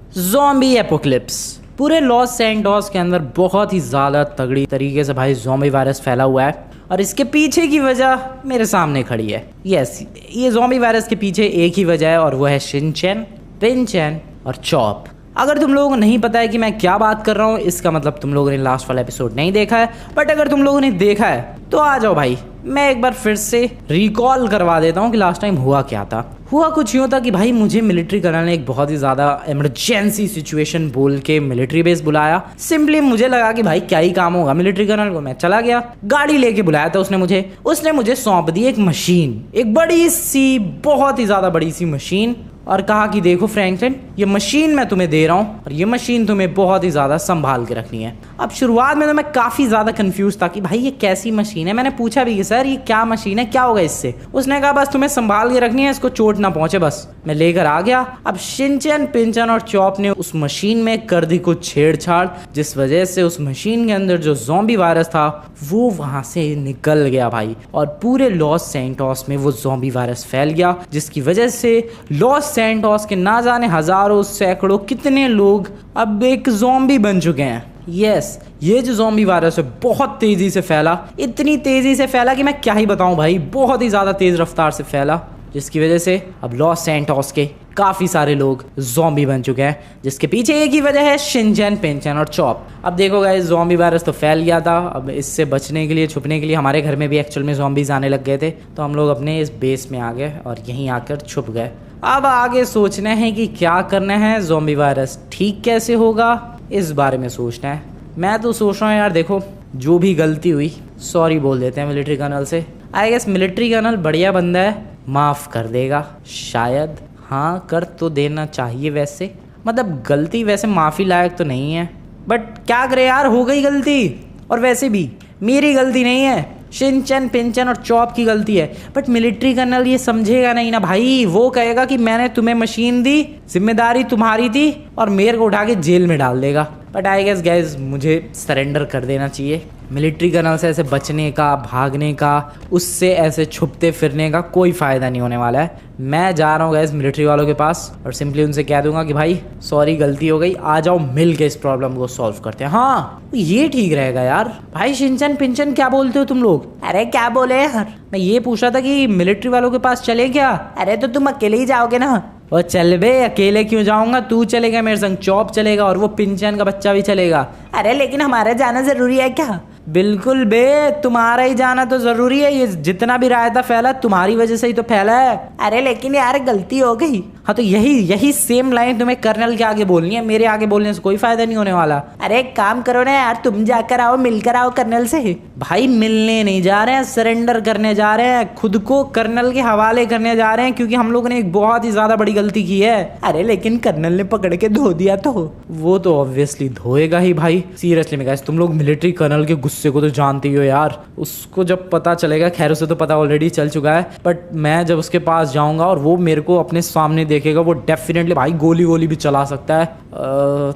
Zombie apocalypse. पूरे Los Santos के अंदर बहुत ही ज़्यादा तगड़ी तरीके से भाई ज़ॉम्बी वायरस फैला हुआ है और इसके पीछे की वजह मेरे सामने खड़ी है। यस, ये ज़ॉम्बी वायरस के पीछे एक ही वजह है और वो है शिनचैन, पिनचैन और चॉप। अगर तुम लोगों को नहीं पता है कि मैं क्या बात कर रहा हूँ, इसका मतलब तुम लोगों ने लास्ट वाला एपिसोड नहीं देखा है। बट अगर तुम लोगों ने देखा है तो आ जाओ भाई, मैं एक बार फिर से रिकॉल करवा देता हूँ कि लास्ट टाइम हुआ क्या था। हुआ कुछ यूँ था कि भाई मुझे मिलिट्री कर्नल ने एक बहुत ही ज़्यादा इमरजेंसी सिचुएशन बोल के मिलिट्री बेस बुलाया। सिंपली मुझे लगा कि भाई क्या ही काम होगा मिलिट्री कर्नल को। मैं चला गया, गाड़ी लेके बुलाया था उसने मुझे सौंप दी एक मशीन, एक बड़ी सी, बहुत ही ज़्यादा बड़ी सी मशीन, और कहा कि देखो फ्रैंकलिन, ये मशीन मैं तुम्हें दे रहा हूँ और ये मशीन तुम्हें बहुत ही ज़्यादा संभाल के रखनी है। अब शुरुआत में तो मैं काफ़ी ज़्यादा कंफ्यूज था कि भाई ये कैसी मशीन है। मैंने पूछा भी कि सर ये क्या मशीन है, क्या होगा इससे। उसने कहा बस तुम्हें संभाल के रखनी है, इसको चोट ना पहुंचे बस। मैं लेकर आ गया। अब शिनचैन, पिनचैन और चॉप ने उस मशीन में कर दी कुछ छेड़छाड़, जिस वजह से उस मशीन के अंदर जो ज़ॉम्बी वायरस था वो वहाँ से निकल गया भाई, और पूरे लॉस सैंटोस में वो ज़ॉम्बी वायरस फैल गया, जिसकी वजह से लॉस सैंटोस के ना जाने हजारों सैकड़ों कितने लोग अब एक ज़ॉम्बी बन चुके हैं। यस, ये जो ज़ॉम्बी वायरस है बहुत तेज़ी से फैला, इतनी तेज़ी से फैला कि मैं क्या ही बताऊं भाई, बहुत ही ज़्यादा तेज़ रफ्तार से फैला, जिसकी वजह से अब लॉस सैंटोस के काफ़ी सारे लोग ज़ॉम्बी बन चुके हैं, जिसके पीछे एक ही वजह है शिनचैन, पिनचैन और चॉप। अब देखो गाइस, ज़ॉम्बी वायरस तो फैल गया था। अब इससे बचने के लिए, छुपने के लिए हमारे घर में भी एक्चुअल में ज़ॉम्बीज़ आने लग गए थे, तो हम लोग अपने इस बेस में आ गए और यहीं आकर छुप गए। अब आगे सोचना है कि क्या करना है, ज़ॉम्बी वायरस ठीक कैसे होगा, इस बारे में सोचना है। मैं तो सोच रहा हूँ यार, देखो जो भी गलती हुई सॉरी बोल देते हैं मिलिट्री कर्नल से। आई गेस मिलिट्री कर्नल बढ़िया बंदा है, माफ़ कर देगा शायद। हाँ, कर तो देना चाहिए वैसे, मतलब गलती वैसे माफ़ी लायक तो नहीं है, बट क्या करे यार, हो गई गलती। और वैसे भी मेरी गलती नहीं है, शिनचैन, पिनचैन और चॉप की गलती है। बट मिलिट्री कर्नल ये समझेगा नहीं ना भाई, वो कहेगा कि मैंने तुम्हें मशीन दी, जिम्मेदारी तुम्हारी थी, और मेरे को उठा के जेल में डाल देगा। बट आई गेस गाइज मुझे सरेंडर कर देना चाहिए। मिलिट्री कर्नल से ऐसे बचने का, भागने का, उससे ऐसे छुपते फिरने का कोई फ़ायदा नहीं होने वाला है। मैं जा रहा हूँ गाइज मिलिट्री वालों के पास और सिंपली उनसे कह दूंगा कि भाई सॉरी, गलती हो गई, आ जाओ मिल के इस प्रॉब्लम को सॉल्व करते हैं। हाँ, ये ठीक रहेगा यार। भाई शिनचैन, पिनचैन क्या बोलते हो तुम लोग? अरे क्या बोले यार, मैं ये पूछ रहा था कि मिलिट्री वालों के पास चले क्या? अरे तो तुम अकेले ही जाओगे ना? और चल बे, अकेले क्यों जाऊंगा, तू चलेगा मेरे संग, चॉप चलेगा और वो पिनचैन का बच्चा भी चलेगा। अरे लेकिन हमारा जाना जरूरी है क्या? बिल्कुल बे, तुम्हारा ही जाना तो जरूरी है। ये जितना भी रायता फैला तुम्हारी वजह से ही तो फैला है। अरे लेकिन यार गलती हो गई। हाँ तो यही सेम लाइन तुम्हें कर्नल के आगे बोलनी है, मेरे आगे बोलने से कोई फायदा नहीं होने वाला। अरे एक काम करो ना यार, तुम जाकर आओ, मिलकर आओ कर्नल से। भाई मिलने नहीं जा रहे हैं, सरेंडर करने जा रहे हैं, खुद को कर्नल के हवाले करने जा रहे हैं, क्योंकि हम लोगों ने एक बहुत ही ज्यादा बड़ी गलती की है। अरे लेकिन कर्नल ने पकड़ के धो दिया तो वो तो ऑब्वियसली धोएगा ही भाई। सीरियसली में गाइस, तुम लोग मिलिट्री कर्नल के गुस्से को तो जानते ही हो यार। उसको जब पता चलेगा, खैर उसे तो पता ऑलरेडी चल चुका है, बट मैं जब उसके पास जाऊंगा और वो मेरे को अपने सामने देखेगा, वो डेफिनेटली भाई गोली भी चला सकता है।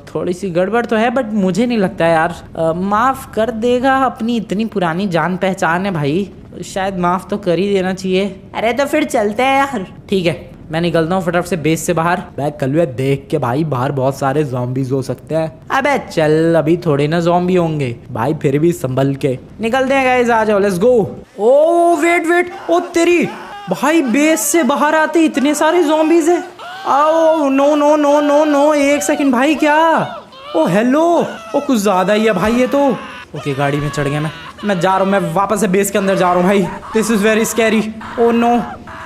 थोड़ी सी गड़बड़ तो है, बट मुझे नहीं लगता है यार माफ कर देगा। अपनी इतनी पुरानी जान पहचान है भाई, शायद माफ तो कर ही देना चाहिए। अरे तो फिर चलते हैं यार। ठीक है, मैं निकलता हूँ फटाफट से बेस से बाहर। बैग कलवे देख के भाई, बाहर बहुत सारे ज़ॉम्बीज हो सकते हैं। अबे चल, अभी थोड़े ना ज़ॉम्बी होंगे भाई, फिर भी संभल के निकलते हैं गाइस, आ जाओ, लेट्स गो। ओ वेट, ओ तेरी भाई, बेस से बाहर आते इतने सारे ज़ॉम्बीज हैं। आओ, नो, एक सेकंड भाई, क्या? ओ हेलो, ओ कुछ ज़्यादा ही है भाई ये तो। ओके, गाड़ी में चढ़ गया मैं जा रहा हूँ, मैं वापस से बेस के अंदर जा रहा हूँ भाई। This is very scary. Oh no,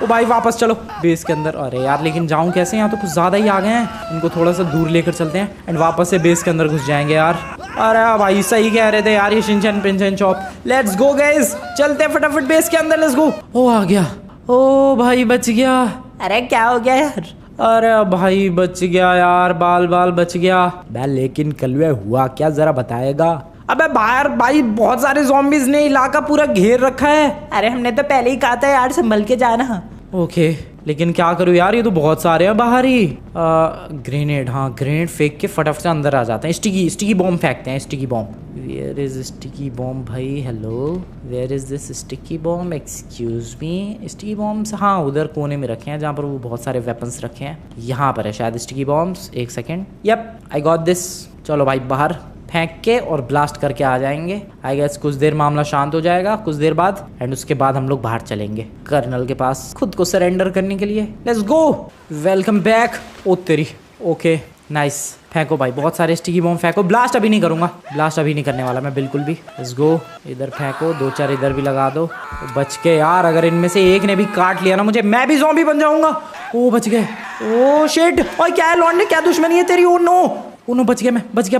ओ भाई वापस चलो बेस के अंदर। अरे यार लेकिन जाऊँ कैसे, यहाँ तो कुछ ज़्यादा ही आ गए हैं। इनको थोड़ा सा दूर लेकर चलते हैं एंड वापस से बेस के अंदर घुस जाएंगे यार। अरे भाई सही कह रहे थे यार ये शिनचैन, पिनचैन, चॉप। लेट्स गो गाइस, चलते हैं फटाफट बेस के अंदर, लेट्स गो। ओ आ गया, ओ भाई बच गया। अरे क्या हो गया यार? अरे भाई बच गया यार, बाल बच गया। लेकिन कलवे हुआ क्या, जरा बताएगा? अबे बाहर भाई बहुत सारे ज़ॉम्बीज ने इलाका पूरा घेर रखा है। अरे हमने तो पहले ही कहा था यार, संभल के जाना। ओके लेकिन क्या करूँ यार, ये तो बहुत सारे हैं बाहर ही। ग्रेनेड, हाँ ग्रेनेड फेंक के फटाफट से अंदर आ जाते हैं। स्टिकी बॉम्ब फेंकते हैं, sticky bomb. Where is sticky bomb भाई? Hello, where is this sticky bomb? Excuse me, sticky bombs हाँ उधर कोने में रखे हैं जहाँ पर वो बहुत सारे वेपन्स रखे हैं। यहाँ पर है शायद स्टिकी बॉम्ब्स। एक second, yup I got this. चलो भाई बाहर फेंक के और ब्लास्ट करके आ जाएंगे। आई गेस कुछ देर मामला शांत हो जाएगा कुछ देर बाद, एंड उसके बाद हम लोग बाहर चलेंगे कर्नल के पास खुद को सरेंडर करने के लिए। Let's go, welcome back. ओ तेरी, ओके नाइस। फेंको भाई, बहुत सारे स्टिकी बॉम्ब फेंको। ब्लास्ट अभी नहीं करूंगा, ब्लास्ट अभी नहीं करने वाला मैं बिल्कुल भी। लेट्स गो, इधर फेंको, 2-4 इधर भी लगा दो। बच के यार, अगर इनमें से एक ने भी काट लिया ना मुझे, मैं भी ज़ॉम्बी बन जाऊंगा। ओ बच गए। ओ शिट, ओए क्या है लौंडे, क्या दुश्मनी है तेरी? ओ नो, नो बच गया मैं, बच गया।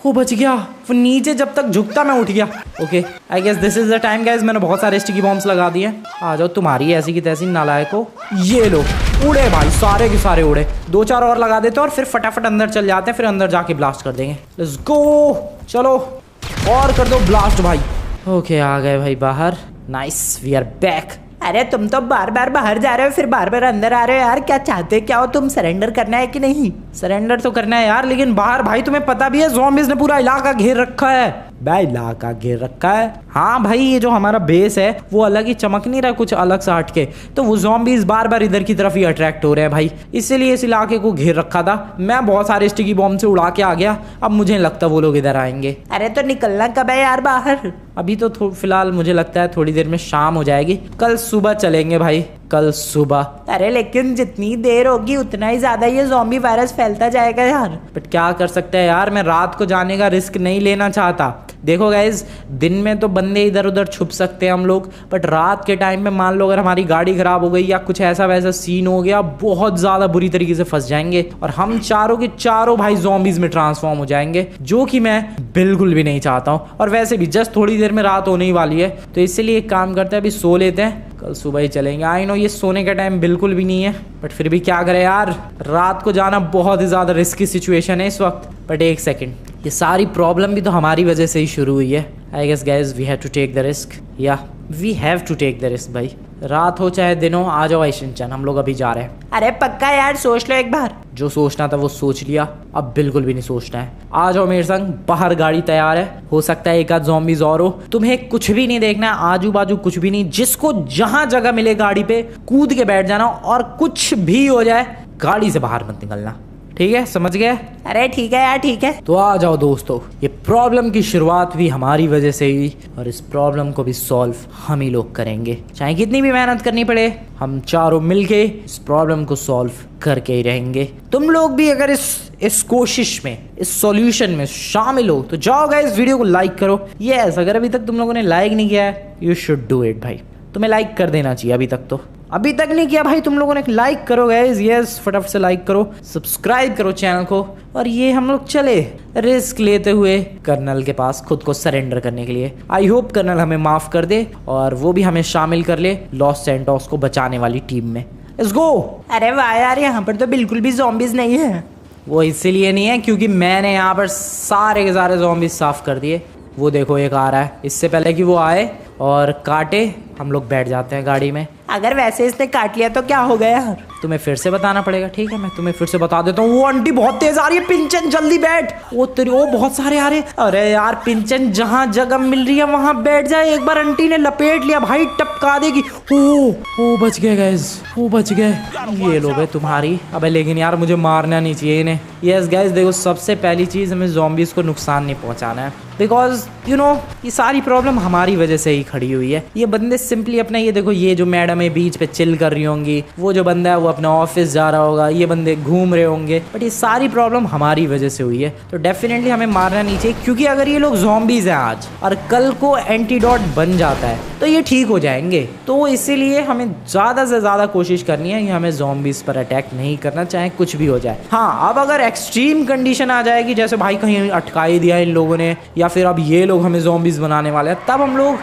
वो बच गया, वो नीचे जब तक झुकता मैं उठ गया। Okay I guess this is the time guys. मैंने बहुत सारे स्टिकी बॉम्ब्स लगा दिए। आ जाओ तुम्हारी ऐसी की तैसी नालायको। ये लो, उड़े भाई, सारे के सारे उड़े। 2-4 और लगा देते और फिर फटाफट अंदर चल जाते हैं, फिर अंदर जाके ब्लास्ट कर देंगे। लेट्स गो, चलो और कर दो ब्लास्ट भाई। ओके आ गए भाई बाहर। Nice, we are back. अरे तुम तो बार बार बाहर जा रहे हो फिर बार बार अंदर आ रहे हो यार, क्या चाहते क्या हो तुम? सरेंडर करना है कि नहीं? सरेंडर तो करना है यार, लेकिन बाहर भाई तुम्हें पता भी है ज़ॉम्बीज़ ने पूरा इलाका घेर रखा है। भाई इलाका घेर रखा है, हाँ भाई ये जो हमारा बेस है वो अलग ही चमक नहीं रहा, कुछ अलग सा हटके। तो वो ज़ॉम्बीज़ बार बार इधर की तरफ ही अट्रैक्ट हो रहे हैं भाई, इसीलिए इस इलाके को घेर रखा था। मैं बहुत सारे स्टिकी बॉम्ब से उड़ा के आ गया, अब मुझे नहीं लगता वो लोग इधर आएंगे। अरे तो निकलना कब है यार बाहर? अभी तो फिलहाल मुझे लगता है थोड़ी देर में शाम हो जाएगी, कल सुबह चलेंगे भाई, कल सुबह। अरे लेकिन जितनी देर होगी उतना ही ज्यादा ये ज़ॉम्बी वायरस फैलता जाएगा यार। बट क्या कर सकते हैं यार, मैं रात को जाने का रिस्क नहीं लेना चाहता। देखो गाइज, दिन में तो बंदे इधर उधर छुप सकते हैं हम लोग, बट रात के टाइम में मान लो अगर हमारी गाड़ी खराब हो गई या कुछ ऐसा वैसा सीन हो गया, बहुत ज्यादा बुरी तरीके से फंस जाएंगे और हम चारों के चारों भाई ज़ॉम्बीज में ट्रांसफॉर्म हो जाएंगे, जो कि मैं बिल्कुल भी नहीं चाहता हूँ। और वैसे भी जस्ट थोड़ी देर में रात होने ही वाली है, तो इसलिए एक काम करते हैं, अभी सो लेते हैं, कल सुबह ही चलेंगे। आई नो ये सोने का टाइम बिल्कुल भी नहीं है, बट फिर भी क्या करें यार, रात को जाना बहुत ही ज़्यादा रिस्की सिचुएशन है इस वक्त। बट एक सेकेंड, ये सारी प्रॉब्लम भी तो हमारी वजह से ही शुरू हुई है। I guess guys we have to take the risk, या we have to take the risk भाई। रात हो चाहे दिन हो, आ जाओ आइशिन-चन, हम लोग अभी जा रहे हैं। अरे पक्का यार, सोच लो एक बार। जो सोचना था वो सोच लिया, अब बिल्कुल भी नहीं सोचना है। आ जाओ मेरे संग, बाहर गाड़ी तैयार है, हो सकता है एक आध ज़ॉम्बीज़ और हो। तुम्हें कुछ भी नहीं देखना है, आजू बाजू कुछ भी नहीं, जिसको जहां जगह मिले गाड़ी पे कूद के बैठ जाना, और कुछ भी हो जाए गाड़ी से बाहर मत निकलना, ठीक है? समझ गए? अरे ठीक है यार, ठीक है। तो आ जाओ दोस्तों, ये प्रॉब्लम की शुरुआत भी हमारी वजह से हुई और इस प्रॉब्लम को भी सॉल्व हम ही लोग करेंगे, चाहे कितनी भी मेहनत करनी पड़े। हम चारों मिलके इस प्रॉब्लम को सॉल्व करके ही रहेंगे। तुम लोग भी अगर इस कोशिश में, इस सॉल्यूशन में शामिल हो तो जाओ गाइस, वीडियो को लाइक करो। यस, अगर अभी तक तुम लोगों ने लाइक नहीं किया है, यू शुड डू इट भाई, तुम्हें लाइक कर देना चाहिए। अभी तक नहीं किया भाई तुम लोगों ने, लाइक करो गाइस, यस फटाफट से लाइक करो, सब्सक्राइब करो चैनल को। और ये हम लोग चले रिस्क लेते हुए कर्नल के पास खुद को सरेंडर करने के लिए। आई होप कर्नल हमें माफ कर दे और वो भी हमें शामिल कर ले लॉस सैंटोस को बचाने वाली टीम में। Let's go. अरे वाह यार, यहाँ पर तो बिल्कुल भी ज़ॉम्बीज़ नहीं है। वो इसीलिए नहीं है क्योंकि मैंने यहाँ पर सारे के सारे ज़ॉम्बीज़ साफ कर दिए। वो देखो एक आ रहा है, इससे पहले कि वो आए और काटे हम लोग बैठ जाते हैं गाड़ी में। अगर वैसे इसने काट लिया तो क्या हो गया यार? तुम्हें फिर से बताना पड़ेगा, ठीक है? मैं तुम्हें फिर से बता देता हूँ। वो आंटी बहुत तेज आ रही है, पिंचन जल्दी बैठ। वो तेरी, वो बहुत सारे आ रहे हैं। अरे यार पिंचन, जहाँ जगह मिल रही है वहां बैठ जाए। एक बार आंटी ने लपेट लिया भाई, टपका देगी। ओ बच गए गाइस, वो बच गए। ये लोग है तुम्हारी। अबे लेकिन यार मुझे मारना नहीं चाहिए इन्हें। यस गाइस देखो, सबसे पहली चीज हमें ज़ॉम्बीज़ को नुकसान नहीं पहुंचाना है, बिकॉज यू नो ये सारी प्रॉब्लम हमारी वजह से ही खड़ी हुई है। ये बंदे सिंपली अपना, ये देखो ये जो मैडम है बीच पे चिल कर रही होंगी, वो जो बंदा है वो अपना ऑफिस जा रहा होगा, ये बंदे घूम रहे होंगे, बट ये सारी प्रॉब्लम हमारी वजह से हुई है। तो डेफिनेटली हमें मारना नहीं चाहिए, क्योंकि अगर ये लोग ज़ॉम्बीज़ हैं आज और कल को एंटीडोट बन जाता है तो ये ठीक हो जाएंगे। तो इसीलिए हमें ज़्यादा से ज़्यादा कोशिश करनी है कि हमें ज़ॉम्बीज़ पर अटैक नहीं करना, चाहे कुछ भी हो जाए। हाँ, अब अगर एक्सट्रीम कंडीशन आ जाएगी, जैसे भाई कहीं अटका ही दिया इन लोगों ने, या फिर अब ये लोग हमें ज़ॉम्बीज़ बनाने वाले हैं, तब हम लोग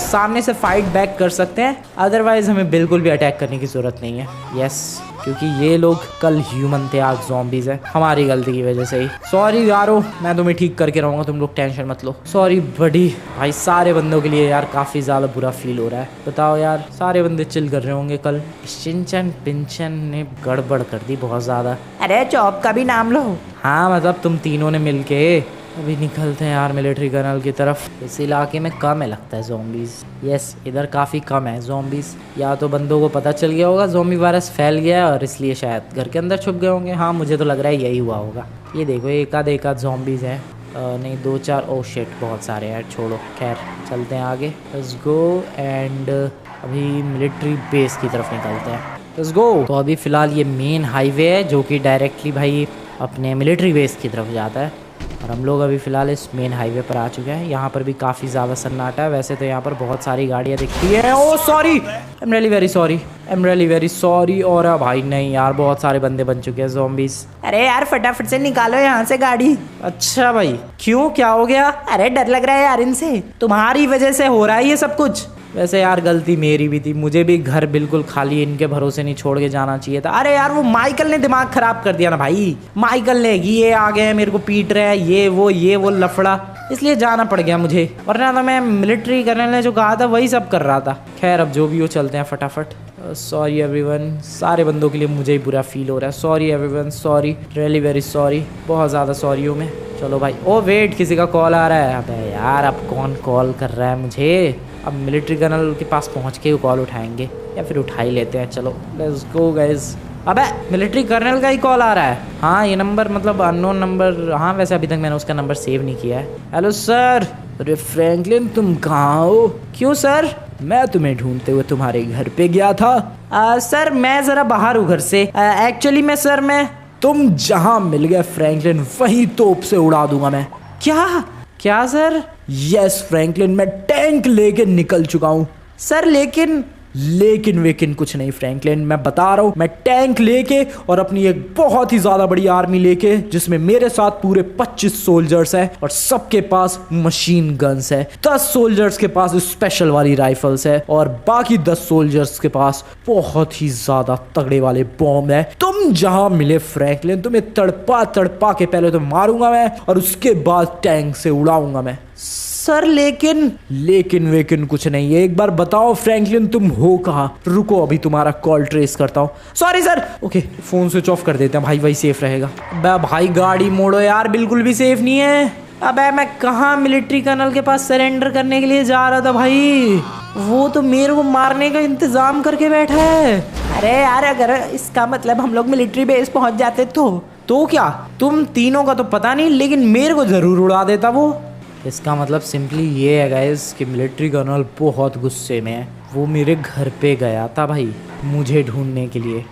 सामने से फाइट बैक कर सकते हैं। अदरवाइज हमें बिल्कुल भी अटैक करने की ज़रूरत नहीं है। यस, क्योंकि ये लोग कल ह्यूमन थे, आज ज़ॉम्बीज़ है, हमारी गलती की वजह से ही। सॉरी यारो, मैं तुम्हें ठीक करके रहूँगा, तुम लोग टेंशन मत लो। सॉरी बड़ी भाई, सारे बंदों के लिए यार काफ़ी ज़्यादा बुरा फील हो रहा है। बताओ यार, सारे बंदे चिल कर रहे होंगे कल। शिनचैन पिंचन ने गड़बड़ कर दी बहुत ज़्यादा। अरे जॉब का भी नाम लो। हाँ मतलब तुम तीनों ने मिल के। अभी निकलते हैं यार मिलिट्री कर्नल की तरफ। इस इलाके में कम है लगता है ज़ॉम्बीज़। यस, इधर काफ़ी कम है ज़ॉम्बीज़। या तो बंदों को पता चल गया होगा ज़ॉम्बी वायरस फैल गया है और इसलिए शायद घर के अंदर छुप गए होंगे। हाँ मुझे तो लग रहा है यही हुआ होगा। ये देखो एक आध ज़ॉम्बीज़ हैं, नहीं 2-4। ओ शिट, बहुत सारे हैं, छोड़ो। खैर चलते हैं आगे, लेट्स गो। एंड अभी मिलिट्री बेस की तरफ निकलते हैं, लेट्स गो। तो अभी फ़िलहाल ये मेन हाईवे है जो कि डायरेक्टली भाई अपने मिलिट्री बेस की तरफ जाता है, और हम लोग अभी फ़िलहाल इस मेन हाईवे पर आ चुके हैं। यहाँ पर भी काफ़ी ज़्यादा सन्नाटा है। वैसे तो यहाँ पर बहुत सारी गाड़ियाँ दिखती हैं। Oh sorry, I am really very sorry. और भाई नहीं यार, बहुत सारे बंदे बन चुके हैं ज़ॉम्बीज़। अरे यार फटाफट से निकालो यहाँ से गाड़ी। अच्छा भाई, क्यों, क्या हो गया? अरे डर लग रहा है यार इनसे, तुम्हारी वजह से हो रहा है ये सब कुछ। वैसे यार गलती मेरी भी थी, मुझे भी घर बिल्कुल खाली इनके भरोसे नहीं छोड़ के जाना चाहिए था। अरे यार वो माइकल ने दिमाग खराब कर दिया ना भाई। माइकल ने ये आ गए मेरे को पीट रहे हैं, ये वो लफड़ा, इसलिए जाना पड़ गया मुझे। वरना तो मैं मिलिट्री कर्नल ने जो कहा था वही सब कर रहा था। खैर अब जो भी हो, चलते हैं फटाफट। सॉरी एवरीवन, सारे बंदों के लिए मुझे ही बुरा फील हो रहा है। Sorry everyone, sorry, really very sorry, बहुत ज़्यादा सॉरी हूँ मैं। चलो भाई। ओ वेट, किसी का कॉल आ रहा है। अबे यार अब कौन कॉल कर रहा है मुझे? अब मिलिट्री कर्नल के पास पहुंच के कॉल उठाएंगे, या फिर उठा ही लेते हैं। चलो लेट्स गो गाइस। अबे मिलिट्री कर्नल का ही कॉल आ रहा है। हाँ ये नंबर मतलब अननोन नंबर। हाँ वैसे अभी तक मैंने उसका नंबर सेव नहीं किया है। Hello sir. अरे फ्रैंकलिन तुम कहाँ हो? क्यों सर? मैं तुम्हें ढूंढते हुए तुम्हारे घर पे गया था। सर मैं ज़रा बाहर हूँ घर से। एक्चुअली मैं सर मैं तुम जहाँ मिल गए फ्रैंकलिन, वहीं तोप से उड़ा दूंगा मैं। क्या सर? यस फ्रैंकलिन, मैं टैंक लेके निकल चुका हूँ। सर लेकिन वेकिन कुछ नहीं फ्रैंकलिन, मैं बता रहा हूँ, मैं टैंक लेके और अपनी एक बहुत ही ज्यादा बड़ी आर्मी लेके, जिसमें मेरे साथ पूरे 25 सोल्जर्स हैं और सबके पास मशीन गन्स है। 10 सोल्जर्स के पास स्पेशल वाली राइफल्स है और बाकी 10 सोल्जर्स के पास बहुत ही ज्यादा तगड़े वाले बॉम्ब है। तुम जहां मिले फ्रैंकलिन, तुम्हें तड़पा के पहले तो मारूंगा मैं और उसके बाद टैंक से उड़ाऊंगा मैं। सर लेकिन वेकिन कुछ नहीं है। एक बार बताओ फ्रैंकलिन तुम हो कहाँ? रुको अभी तुम्हारा कॉल ट्रेस करता हूँ। Sorry sir. Okay phone switch off कर देते हैं भाई, वही सेफ रहेगा। भाई गाड़ी मोड़ो यार, बिल्कुल भी सेफ नहीं है। अबे मैं कहाँ मिलिट्री कर्नल के पास सरेंडर करने के लिए जा रहा था भाई, वो तो मेरे को मारने का इंतजाम करके बैठा है। अरे यार अगर इसका मतलब हम लोग मिलिट्री बेस पहुंच जाते तो क्या तुम तीनों का तो पता नहीं, लेकिन मेरे को जरूर उड़ा देता वो। इसका मतलब सिंपली ये है गाइस कि मिलिट्री कर्नल बहुत गुस्से में है। वो मेरे घर पे गया था भाई मुझे ढूंढने के लिए।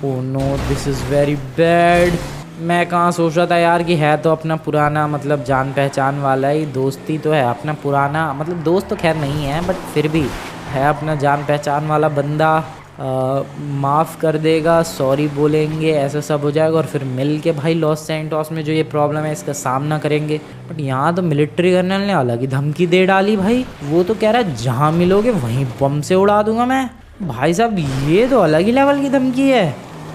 Oh no, this is very bad. मैं कहाँ सोच रहा था यार कि है तो अपना पुराना मतलब जान पहचान वाला ही, दोस्ती तो है अपना पुराना, मतलब दोस्त तो खैर नहीं है बट फिर भी है अपना जान पहचान वाला बंदा। माफ़ कर देगा, सॉरी बोलेंगे, ऐसा सब हो जाएगा और फिर मिल के भाई लॉस सैंटोस में जो ये प्रॉब्लम है इसका सामना करेंगे। बट यहाँ तो मिलिट्री कर्नल ने अलग ही धमकी दे डाली भाई। वो तो कह रहा है जहाँ मिलोगे वहीं बम से उड़ा दूंगा मैं। भाई साहब ये तो अलग ही लेवल की धमकी है।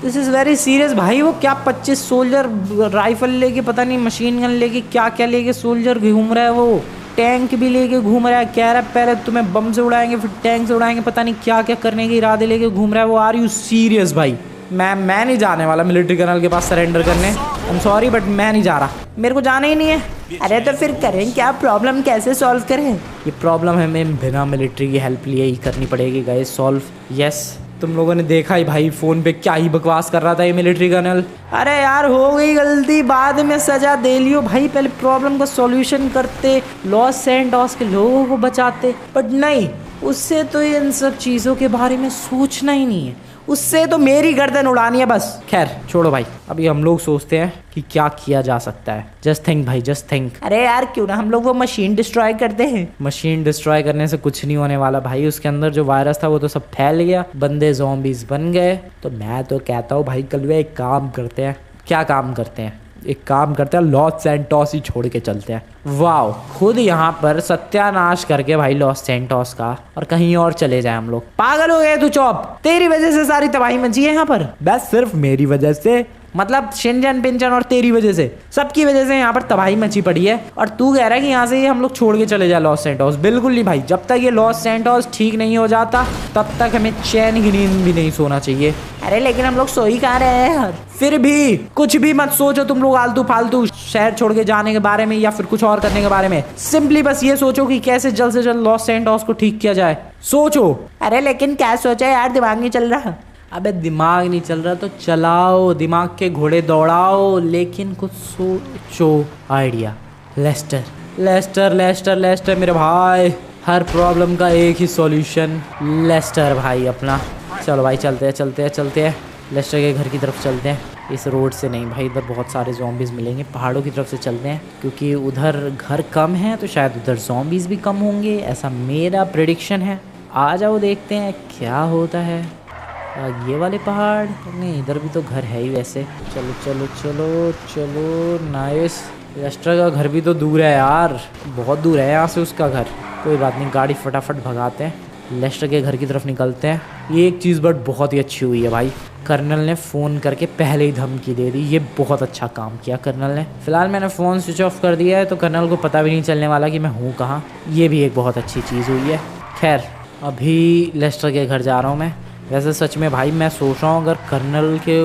दिस इज़ वेरी सीरियस भाई। वो क्या 25 सोल्जर राइफल लेके, पता नहीं मशीन गन लेके, क्या लेके सोल्जर घूम रहा है। वो टैंक भी लेके घूम रहा है, कह रहा है पहले तुम्हें बम से उड़ाएंगे फिर टैंक से उड़ाएंगे, पता नहीं क्या करने के इरादे लेके घूम रहा है वो। आर यू सीरियस भाई? मैं नहीं जाने वाला मिलिट्री कर्नल के पास सरेंडर करने। आई एम सॉरी बट मैं नहीं जा रहा, मेरे को जाना ही नहीं है। अरे तो फिर करें क्या? प्रॉब्लम कैसे सॉल्व करें? ये प्रॉब्लम हमें बिना मिलिट्री की हेल्प लिए ही करनी पड़ेगी गाइस सॉल्व। यस तुम लोगों ने देखा ही भाई फ़ोन पे क्या ही बकवास कर रहा था ये मिलिट्री कर्नल। अरे यार हो गई गलती, बाद में सजा दे लियो भाई। पहले प्रॉब्लम का सॉल्यूशन करते, लॉस सैंटोस के लोगों को बचाते, बट नहीं, उससे तो इन सब चीज़ों के बारे में सोचना ही नहीं है, उससे तो मेरी गर्दन उड़ानी है बस। खैर छोड़ो भाई, अभी हम लोग सोचते हैं कि क्या किया जा सकता है। जस्ट थिंक भाई, जस्ट थिंक। अरे यार क्यों ना हम लोग वो मशीन डिस्ट्रॉय करते हैं। मशीन डिस्ट्रॉय करने से कुछ नहीं होने वाला भाई, उसके अंदर जो वायरस था वो तो सब फैल गया, बंदे ज़ॉम्बीज़ बन गए। तो मैं तो कहता हूँ भाई कल वे एक काम करते हैं। क्या काम करते हैं? एक काम करते हैं, लॉस सैंटोस ही छोड़ के चलते हैं। वाओ, खुद यहाँ पर सत्यानाश करके भाई लॉस सैंटोस का, और कहीं और चले जाए हम लोग। पागल हो गए तू चौप, तेरी वजह से सारी तबाही मची है यहाँ पर। बस सिर्फ मेरी वजह से, मतलब शिनचैन पिंचन और तेरी वजह से, सबकी वजह से यहाँ पर तबाही मची पड़ी है। और तू कह रहा है कि यहाँ से ये हम लोग छोड़ के चले जाए लॉस सैंटोस। बिल्कुल नहीं भाई, जब तक ये लॉस सैंटोस ठीक नहीं हो जाता तब तक हमें चैन की नींद भी नहीं सोना चाहिए। अरे लेकिन हम लोग सो ही कहाँ रहे हैं यार। फिर भी कुछ भी मत सोचो तुम लोग आलतू फालतू शहर छोड़ के जाने के बारे में या फिर कुछ और करने के बारे में। सिंपली बस ये सोचो कि कैसे जल्द से जल्द लॉस सैंटोस को ठीक किया जाए, सोचो। अरे लेकिन क्या सोचा यार, दिमाग नहीं चल रहा। अबे दिमाग नहीं चल रहा तो चलाओ, दिमाग के घोड़े दौड़ाओ, लेकिन कुछ सोचो। Idea. Lester Lester Lester Lester मेरे भाई, हर प्रॉब्लम का एक ही सॉल्यूशन लेस्टर भाई अपना। चलो भाई चलते हैं चलते हैं चलते हैं, लेस्टर के घर की तरफ चलते हैं। इस रोड से नहीं भाई, इधर बहुत सारे ज़ॉम्बीज़ मिलेंगे। पहाड़ों की तरफ से चलते हैं क्योंकि उधर घर कम है तो शायद उधर ज़ॉम्बीज़ भी कम होंगे, ऐसा मेरा प्रेडिक्शन है। आ जाओ देखते हैं क्या होता है। ये वाले पहाड़ नहीं, इधर भी तो घर है ही वैसे। चलो चलो चलो चलो, नाइस। लेस्टर का घर भी तो दूर है यार, बहुत दूर है यहाँ से उसका घर। कोई बात नहीं, गाड़ी फटाफट भगाते हैं, लेस्टर के घर की तरफ निकलते हैं। ये एक चीज़ बट बहुत ही अच्छी हुई है भाई, कर्नल ने फ़ोन करके पहले ही धमकी दे दी। ये बहुत अच्छा काम किया कर्नल ने। फिलहाल मैंने फ़ोन स्विच ऑफ कर दिया है तो कर्नल को पता भी नहीं चलने वाला कि मैं हूँ कहाँ। ये भी एक बहुत अच्छी चीज़ हुई है। खैर अभी लेस्टर के घर जा रहा हूँ मैं। वैसे सच में भाई मैं सोच रहा हूँ अगर कर्नल के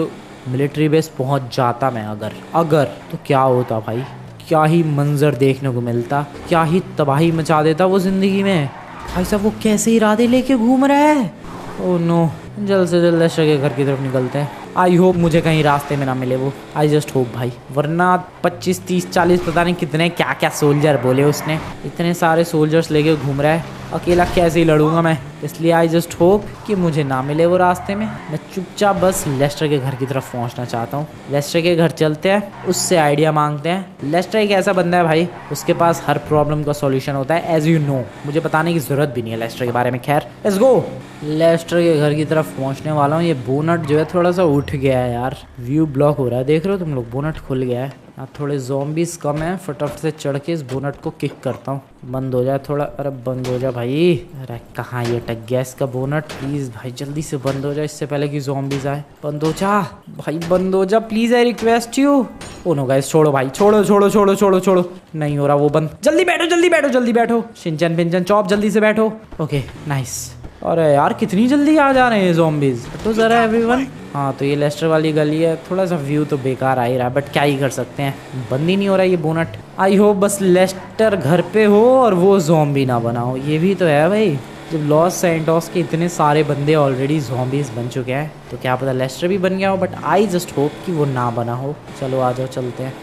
मिलिट्री बेस पहुँच जाता मैं, अगर तो क्या होता भाई, क्या ही मंजर देखने को मिलता, क्या ही तबाही मचा देता वो ज़िंदगी में। भाई साहब वो कैसे इरादे लेके घूम रहा है। ओह नो, जल्द से जल्द लेस्टर के घर की तरफ निकलते हैं। आई होप मुझे कहीं रास्ते में ना मिले वो, आई जस्ट होप भाई, वरना 25 30 40 पता नहीं कितने क्या क्या सोल्जर बोले उसने, इतने सारे सोल्जर्स लेके घूम रहा है। अकेला कैसे ही लड़ूंगा मैं, इसलिए आई जस्ट होप कि मुझे ना मिले वो रास्ते में। मैं चुपचाप बस लेस्टर के घर की तरफ पहुंचना चाहता हूँ। लेस्टर के घर चलते हैं, उससे आइडिया मांगते हैं। लेस्टर एक ऐसा बंदा है भाई, उसके पास हर प्रॉब्लम का सॉल्यूशन होता है, एज यू नो। मुझे बताने की ज़रूरत भी नहीं है लेस्टर के बारे में। खैर लेट्स गो। लेस्टर के घर की तरफ पहुँचने वाला हूँ। ये बोनट जो है थोड़ा सा उठ गया है यार, व्यू ब्लॉक हो रहा है, देख रहे हो तुम लोग, बोनट खुल गया है। यहाँ थोड़े ज़ॉम्बीज़ कम हैं, फटाफट से चढ़ के इस बोनट को किक करता हूँ। बंद हो जाए थोड़ा, अरे बंद हो जा भाई। अरे कहाँ ये अटक गया इसका बोनट, प्लीज़ भाई जल्दी से बंद हो जाए इससे पहले कि ज़ॉम्बीज़ आए। बंद हो जा भाई, बंद हो जा please, I request you. Oh no guys, छोड़ो भाई, छोड़ो छोड़ो छोड़ो छोड़ो छोड़ो, नहीं हो रहा वो बंद। जल्दी बैठो जल्दी बैठो जल्दी बैठो, शिनचैन पिंचन चॉप जल्दी से बैठो। Okay nice. अरे यार कितनी जल्दी आ जा रहे हैं ज़ॉम्बीज़ तो ज़रा एवरीवन। हाँ तो ये लेस्टर वाली गली है, थोड़ा सा व्यू तो बेकार आ ही रहा है, बट क्या ही कर सकते हैं, बंद ही नहीं हो रहा है ये बोनट। आई होप बस लेस्टर घर पे हो और वो ज़ॉम्बी ना बना हो। ये भी तो है भाई, जब लॉस सैंटोस के इतने सारे बंदे ऑलरेडी ज़ॉम्बीज़ बन चुके हैं तो क्या पता लेस्टर भी बन गया हो, बट आई जस्ट होप कि वो ना बना हो। चलो आ जाओ चलते हैं।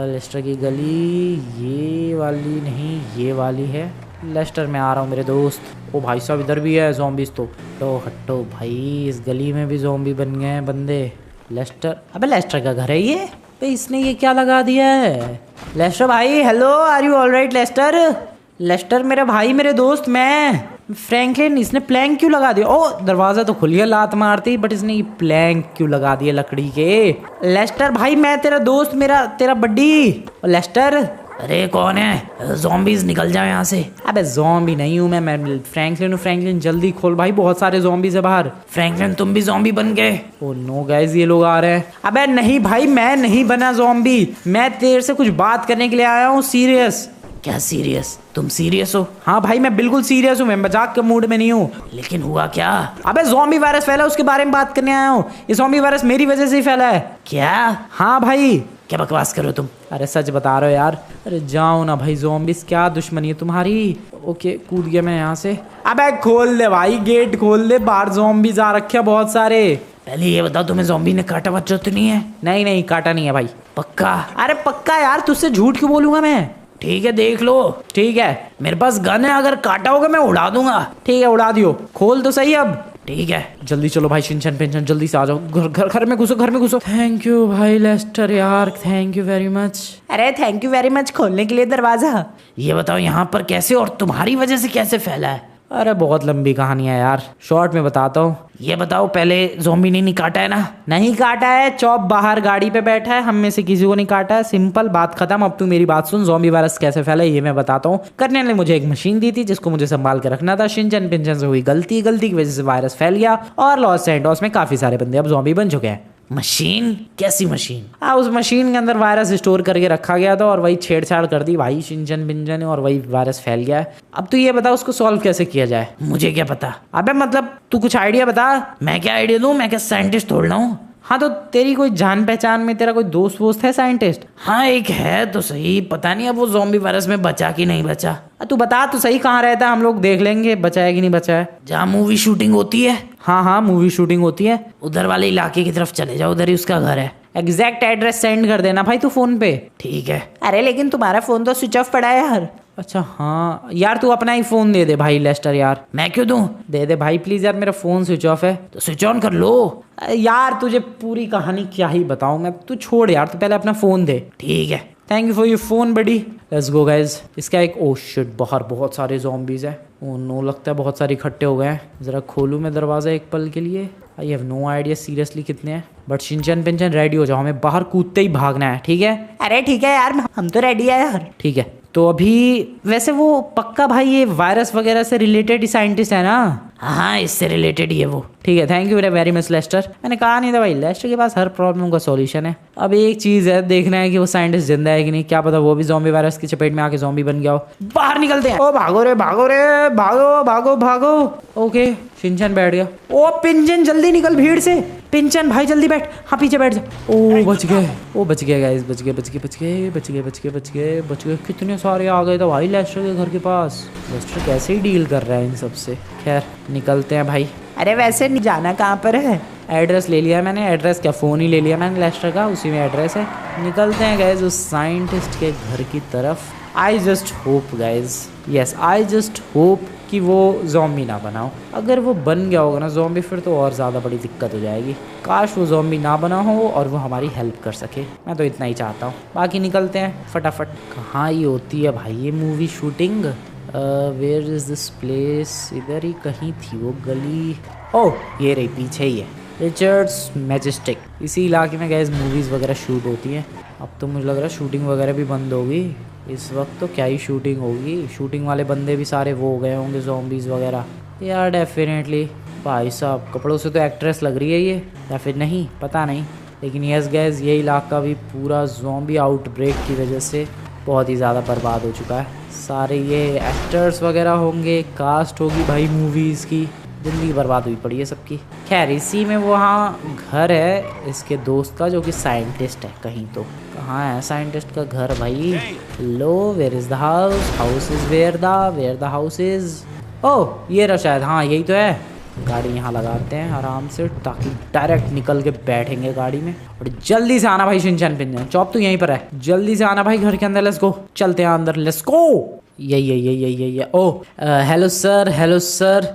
लेस्टर की गली ये वाली नहीं, ये वाली है। लेस्टर में आ रहा हूँ मेरे दोस्त। ओ भाई साहब इधर भी है ज़ॉम्बीज़ तो हटो भाई, इस गली में भी ज़ॉम्बी बन गए हैं बंदे। लेस्टर, अबे लेस्टर का घर है ये भाई, इसने ये क्या लगा दिया है। लेस्टर भाई hello, are you alright Lester? Lester मेरा भाई, मेरे दोस्त, मैं फ्रैंकलिन। इसने प्लैंक क्यों लगा दिया? ओ दरवाज़ा तो खुल गया लात मारती, बट इसने ये प्लैंक क्यों लगा दिया लकड़ी के। लेस्टर भाई मैं तेरा दोस्त, मेरा तेरा बड्डी। लेस्टर, अरे कौन है? ज़ॉम्बीज़ निकल जाओ यहाँ से। अबे ज़ॉम्बी नहीं हूँ मैं फ्रैंकलिन हूँ। फ्रैंकलिन जल्दी खोल भाई, बहुत सारे ज़ॉम्बीज़ है बाहर। फ्रैंकलिन तुम भी ज़ॉम्बी बन गए? ओह नो गाइस, ये लोग आ रहे हैं। अबे नहीं भाई, मैं नहीं बना ज़ॉम्बी, मैं तेरे से कुछ बात करने के लिए आया हूँ, सीरियस। क्या सीरियस? तुम सीरियस हो? हाँ भाई मैं बिल्कुल सीरियस हूँ, मैं मजाक के मूड में नहीं हूँ। लेकिन हुआ क्या? अबे ज़ॉम्बी वायरस फैला, उसके बारे में बात करने आया हूँ। ये ज़ॉम्बी वायरस मेरी वजह से ही फैला है। क्या? हाँ भाई। क्या बकवास कर रहे हो तुम? अरे सच बता रहे हो यार। अरे जाओ ना भाई, ज़ॉम्बीज़ क्या दुश्मनी है तुम्हारी। ओके कूद गया मैं यहाँ से। अबे खोल दे भाई, गेट खोल दे, बाहर ज़ॉम्बीज़ आ रखे बहुत सारे। पहले ये बताओ तुम्हें ज़ॉम्बी ने काटा बच्चा तो नहीं है? नहीं काटा नहीं है भाई। पक्का? अरे पक्का यार, तुझसे झूठ क्यों बोलूंगा मैं। ठीक है देख लो। ठीक है मेरे पास गन है, अगर काटा होगा मैं उड़ा दूंगा। ठीक है उड़ा दियो, खोल तो सही अब। ठीक है जल्दी चलो भाई, शिनचैन पिंचन जल्दी से आ जाओ, घर में घुसो, घर में घुसो। थैंक यू भाई लेस्टर यार, थैंक यू वेरी मच। अरे थैंक यू वेरी मच खोलने के लिए दरवाजा। ये बताओ यहाँ पर कैसे और तुम्हारी वजह से कैसे फैला है? अरे बहुत लंबी कहानी है यार, शॉर्ट में बताता हूँ। ये बताओ, पहले ज़ॉम्बी ने नहीं काटा है ना? नहीं काटा है, चॉप बाहर गाड़ी पे बैठा है, हम में से किसी को नहीं काटा है, सिंपल बात खत्म। अब तू मेरी बात सुन, ज़ॉम्बी वायरस कैसे फैला ये मैं बताता हूँ। करने ने मुझे एक मशीन दी थी जिसको मुझे संभाल के रखना था। शिनचैन पिंचन से हुई गलती की वजह से वायरस फैल गया और लॉस सैंटोस में काफी सारे बंदे अब ज़ॉम्बी बन चुके हैं। मशीन? कैसी मशीन? उस मशीन के अंदर वायरस स्टोर करके रखा गया था और वही छेड़छाड़ कर दी भाई शिनचैन पिंचन ने और वही वायरस फैल गया है। अब तू ये बता उसको सॉल्व कैसे किया जाए? मुझे क्या पता। अबे मतलब तू कुछ आइडिया बता। मैं क्या आइडिया दूं? मैं क्या साइंटिस्ट थोड़ा हूँ। हाँ तो तेरी कोई जान पहचान में तेरा कोई दोस्त वोस्त है साइंटिस्ट? हाँ एक है तो सही, पता नहीं अब वो ज़ॉम्बी वायरस में बचा कि नहीं बचा। तू बता तो सही कहाँ रहता है, हम लोग देख लेंगे बचा है कि नहीं बचा है। जहाँ मूवी शूटिंग होती है। हाँ मूवी शूटिंग होती है, उधर वाले इलाके की तरफ चले जाओ, उधर ही उसका घर है। एग्जैक्ट एड्रेस सेंड कर देना भाई तू फोन पे। ठीक है। अरे लेकिन तुम्हारा फोन तो स्विच ऑफ पड़ा है यार। अच्छा हाँ यार, तू अपना ही फोन दे दे भाई लेस्टर यार। मैं क्यों दूं? दे दे भाई प्लीज यार, मेरा फोन स्विच ऑफ है। तो स्विच ऑन कर लो। यार तुझे पूरी कहानी क्या ही बताऊं मैं, तू छोड़ यार, तू पहले अपना फोन दे। ठीक है, thank you for your phone buddy. Let's go guys. इसका एक ओ शिट, बाहर बहुत सारे ज़ॉम्बीज है। ओ नो, लगता है बहुत सारे इकट्ठे हो गए हैं। जरा खोलूं मैं दरवाजा एक पल के लिए। I have no idea seriously कितने हैं, बट शिनचैन पिंचन रेडी हो जाओ, हमें बाहर कूदते ही भागना है। ठीक है? अरे ठीक है यार, हम तो रेडी है यार। ठीक है, तो अभी वैसे वो पक्का भाई ये वायरस वगैरह से रिलेटेड ही साइंटिस्ट है ना? हाँ इससे रिलेटेड ही है वो। ठीक है, thank you very much Lester. मैंने कहा नहीं था भाई, लेस्टर के पास हर प्रॉब्लम का सॉल्यूशन है। अब एक चीज़ है, देखना है कि वो साइंटिस्ट जिंदा है कि नहीं, क्या पता वो भी ज़ॉम्बी वायरस की चपेट में आके ज़ॉम्बी बन गया हो। बाहर निकलते हैं। ओ भागो रे भागो रे, भागो भागो भागो। ओके शिनचैन बैठ गया। ओ पिंचन जल्दी निकल भीड़ से। पिंचन भाई जल्दी बैठ, हाँ पीछे बैठ जा। ओ बच गए, ओ बच गए गाइस, बच गए बच गए बच गए बच गए बच गए बच गए बच गए। कितने सारे आ गए थे भाई लेस्टर के घर के पास। लेस्टर कैसे ही डील कर रहा है इन सबसे। खैर निकलते हैं भाई। अरे वैसे नहीं जाना कहाँ पर है? एड्रेस ले लिया मैंने। एड्रेस क्या, फ़ोन ही ले लिया मैंने लेस्टर का, उसी में एड्रेस है। निकलते हैं गाइज उस साइंटिस्ट के घर की तरफ। I just hope guys, yes I just hope कि वो ज़ॉम्बी ना बनाओ। अगर वो बन गया होगा ना ज़ॉम्बी, फिर तो और ज़्यादा बड़ी दिक्कत हो जाएगी। काश वो ज़ॉम्बी ना बना हो और वो हमारी हेल्प कर सके, मैं तो इतना ही चाहता हूँ। बाकी निकलते हैं फटाफट। कहाँ ही होती है भाई ये movie shooting? Where is this place? इधर ही कहीं थी वो गली। ओह ये रही, पीछे ही है, रिचर्ड्स मैजेस्टिक। इसी इलाके में गैस मूवीज़ वगैरह शूट होती हैं। अब तो मुझे लग रहा है शूटिंग वगैरह भी बंद होगी इस वक्त। तो क्या ही शूटिंग होगी, शूटिंग वाले बंदे भी सारे वो हो गए होंगे ज़ॉम्बीज़ वगैरह यार। डेफिनेटली भाई साहब, कपड़ों से तो एक्ट्रेस लग रही है ये, या फिर नहीं पता नहीं। लेकिन यस गैस, ये इलाका भी पूरा ज़ॉम्बी आउटब्रेक की वजह से बहुत ही ज़्यादा बर्बाद हो चुका है। सारे ये एक्टर्स वगैरह होंगे, कास्ट होगी भाई मूवीज़ की, ज़िंदगी बर्बाद हुई पड़ी है सबकी। खैर इसी में वहाँ घर है इसके दोस्त का जो कि साइंटिस्ट है कहीं। तो कहाँ है साइंटिस्ट का घर भाई? लो where is the house? House is where the house is. ओह ये रहा शायद, हाँ यही तो है। गाड़ी यहाँ लगाते हैं आराम से, ताकि डायरेक्ट निकल के बैठेंगे गाड़ी में। और जल्दी से आना भाई शिनचैन पिंचन, चॉप तो यहीं पर है। जल्दी से आना भाई घर के अंदर। लेट्स गो, चलते हैं अंदर, लेट्स गो। यही oh hello sir, hello sir,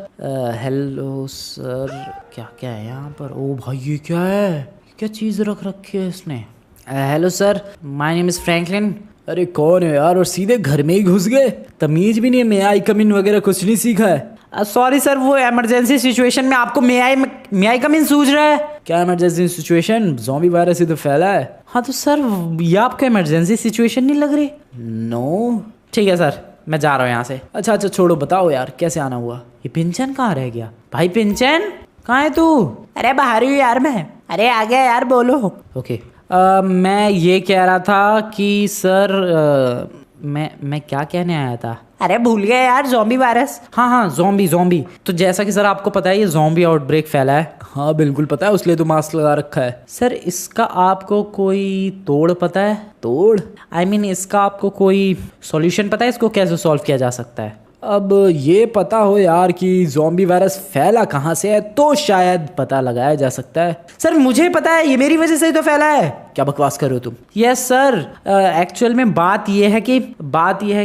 hello sir. क्या क्या है यहाँ पर? ओ भाई ये क्या है, क्या चीज़ रख रखी है इसने? Hello sir, my name is Franklin. अरे कौन है यार, और सीधे घर में ही घुस गए, तमीज भी नहीं है, मे आई कम इन वगैरह कुछ नहीं सीखा है। सॉरी सर, वो इमरजेंसी सिचुएशन में आपको मे आई कम इन सूझ रहा है। क्या इमरजेंसी सिचुएशन? ज़ॉम्बी वायरस ही तो फैला है। हाँ तो सर ये आपको इमरजेंसी सिचुएशन नहीं लग रही? नो ठीक है सर, मैं जा रहा हूँ यहाँ से। अच्छा छोड़ो, बताओ यार कैसे आना हुआ? ये पिंचन कहाँ रह गया? भाई पिंचन कहाँ है तू? अरे बाहर ही यार मैं। अरे आ गया यार, बोलो। ओके मैं ये कह रहा था कि सर मैं क्या कहने आया था? अरे भूल गया यार, ज़ॉम्बी वायरस। हाँ ज़ॉम्बी। तो जैसा कि सर आपको पता है ये ज़ॉम्बी आउटब्रेक फैला है। हाँ बिल्कुल पता है, उसलिए तो मास्क लगा रखा है। सर इसका आपको कोई तोड़ पता है? तोड़? I mean, इसका आपको कोई सॉल्यूशन पता है, इसको कैसे सॉल्व किया जा सकता है? अब ये पता हो यार कि ज़ॉम्बी वायरस फैला कहाँ से है तो शायद पता लगाया जा सकता है। सर मुझे पता है, ये मेरी वजह से ही तो फैला है। क्या बकवास कर रहे हो तुम? यस सर, एक्चुअल में बात यह है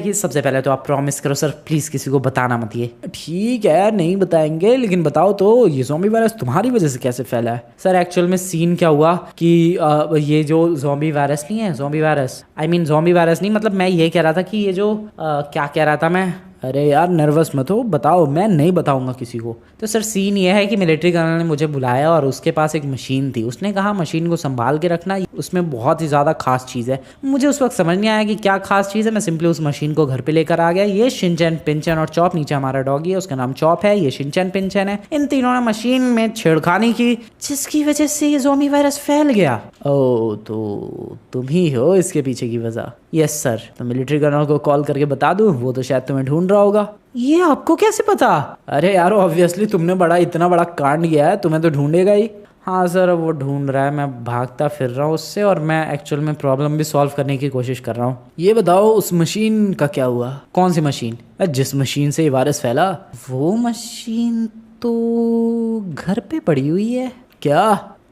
कि सबसे पहले तो आप प्रॉमिस करो सर, प्लीज़ किसी को बताना मत ये। ठीक है यार, नहीं बताएंगे, लेकिन बताओ तो ये ज़ॉम्बी वायरस तुम्हारी वजह से कैसे फैला है? सर एक्चुअल में सीन क्या हुआ कि ये जो ज़ॉम्बी वायरस नहीं है, ज़ॉम्बी वायरस नहीं, मतलब मैं ये कह रहा था कि ये जो क्या कह रहा था मैं, अरे यार नर्वस मत हो, बताओ, मैं नहीं बताऊंगा किसी को। तो सर सीन ये है कि मिलिट्री कर्नल ने मुझे बुलाया और उसके पास एक मशीन थी। उसने कहा मशीन को संभाल के रखना, उसमें बहुत ही ज़्यादा खास चीज़ है। मुझे उस वक्त समझ नहीं आया कि क्या खास चीज़ है। मैं सिंपली उस मशीन को घर पे लेकर आ गया। ये शिनचैन, पिंचन और चॉप, नीचे हमारा डॉगी है, उसका नाम चॉप है। ये शिनचैन पिंचन है। इन तीनों ने मशीन में छेड़खानी की, जिसकी वजह से ये ज़ॉम्बी वायरस फैल गया। ओह, तो तुम ही हो इसके पीछे की वजह? Yes sir. तो मिलिट्री कर्नल को कॉल करके बता दूं, वो तो शायद तुम्हें ढूंढ रहा होगा। ये आपको कैसे पता? अरे यार ऑब्वियसली तुमने इतना बड़ा कांड किया है, तुम्हें तो ढूंढेगा ही। हाँ सर, वो ढूंढ रहा है, मैं भागता फिर रहा हूँ उससे, और मैं एक्चुअल में प्रॉब्लम भी सॉल्व करने की कोशिश कर रहा हूँ। ये बताओ उस मशीन का क्या हुआ? कौन सी मशीन? जिस मशीन से ये वायरस फैला। वो मशीन तो घर पे पड़ी हुई है। क्या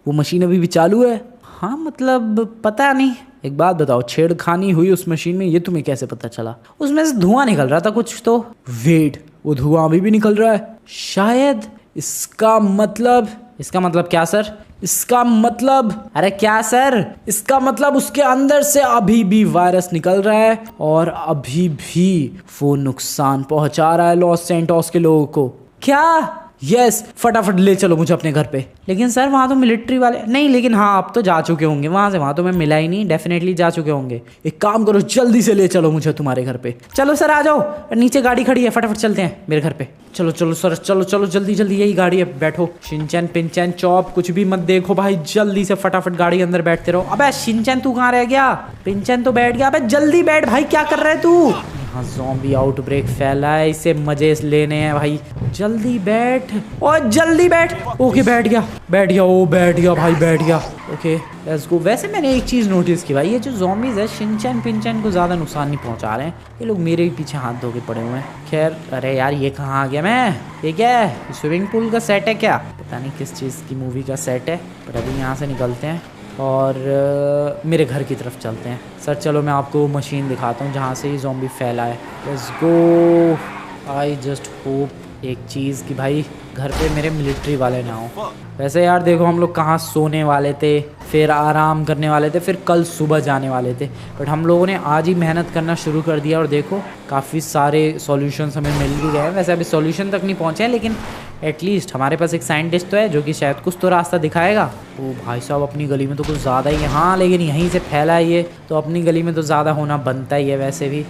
वो मशीन अभी भी चालू है? हाँ मतलब पता नहीं। एक बात बताओ, छेड़खानी हुई उस मशीन में, ये तुम्हें कैसे पता चला? उसमें से धुआं निकल रहा था कुछ तो। वेट, वो धुआं अभी भी निकल रहा है? शायद। इसका मतलब क्या सर? इसका मतलब, अरे क्या सर? इसका मतलब उसके अंदर से अभी भी वायरस निकल रहा है और अभी भी वो नुकसान पहुंचा रहा है लॉस सैंटोस के लोगों को। क्या? यस, फटाफट ले चलो मुझे अपने घर पे। लेकिन सर वहाँ तो मिलिट्री वाले नहीं। लेकिन हाँ, अब तो जा चुके होंगे वहाँ तो मैं मिला ही नहीं। डेफिनेटली जा चुके होंगे। एक काम करो, जल्दी से ले चलो मुझे तुम्हारे घर पे। चलो सर आ जाओ, नीचे गाड़ी खड़ी है, फटाफट चलते हैं मेरे घर पे। चलो चलो सर, चलो जल्दी जल्दी, यही गाड़ी है, बैठो। शिनचैन, पिंचैन, चॉप, कुछ भी मत देखो भाई, जल्दी से फटाफट गाड़ी अंदर बैठते रहो। अबे शिनचैन तू कहाँ रह गया? पिंचैन तो बैठ गया। अबे जल्दी बैठ भाई, क्या कर रहा है तू? यहाँ ज़ॉम्बी आउटब्रेक फैला है, इसे मजे लेने हैं भाई। जल्दी बैठ, और जल्दी बैठ। ओके बैठ गया। ओ बैठ गया भाई, बैठ गया। Okay let's go. वैसे मैंने एक चीज़ नोटिस की भाई, ये जो ज़ॉम्बीज़ है शिनचैन पिंचैन को ज़्यादा नुकसान नहीं पहुंचा रहे हैं। ये लोग मेरे ही पीछे हाथ धो के पड़े हुए हैं। खैर, अरे यार ये कहाँ आ गया मैं? ये क्या है? स्विमिंग पूल का सेट है क्या? पता नहीं किस चीज़ की मूवी का सेट है। बट अभी यहाँ से निकलते हैं और मेरे घर की तरफ चलते हैं। सर चलो मैं आपको वो मशीन दिखाता हूँ जहाँ से ये ज़ॉम्बी फैला है। Let's go. I just hope एक चीज़ कि भाई घर पे मेरे मिलिट्री वाले ना हो। वैसे यार देखो, हम लोग कहाँ सोने वाले थे, फिर आराम करने वाले थे, फिर कल सुबह जाने वाले थे। बट हम लोगों ने आज ही मेहनत करना शुरू कर दिया और देखो काफ़ी सारे सॉल्यूशंस हमें मिल भी गए हैं। वैसे अभी सॉल्यूशन तक नहीं पहुँचे हैं, लेकिन एटलीस्ट हमारे पास एक साइंटिस्ट तो है जो कि शायद कुछ तो रास्ता दिखाएगा। ओ भाई साहब, अपनी गली में तो कुछ ज़्यादा ही है। हाँ लेकिन यहीं से फैला है ये, तो अपनी गली में तो ज़्यादा होना बनता ही है वैसे भी।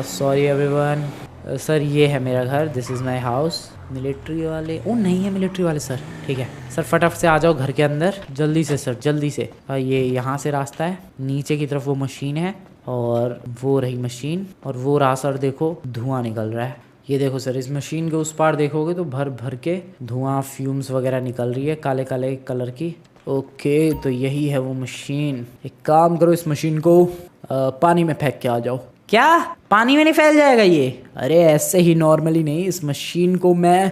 Sorry everyone. सर ये है मेरा घर, this is my house. Military वाले, ओ नहीं है मिलिट्री वाले सर। ठीक है सर, फटाफट से आ जाओ घर के अंदर, जल्दी से सर, जल्दी से। ये यहाँ से रास्ता है, नीचे की तरफ वो मशीन है, और वो रही मशीन, और वो रहा सर, देखो धुआं निकल रहा है। ये देखो सर, इस मशीन के उस पार देखोगे तो भर भर के धुआं, फ्यूम्स वगैरह निकल रही है काले काले कलर की। ओके, तो यही है वो मशीन। एक काम करो, इस मशीन को पानी में फेंक के आ जाओ। क्या? पानी में नहीं फैल जाएगा ये? अरे ऐसे ही नॉर्मली नहीं, इस मशीन को मैं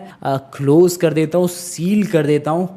क्लोज कर देता हूँ, सील कर देता हूँ,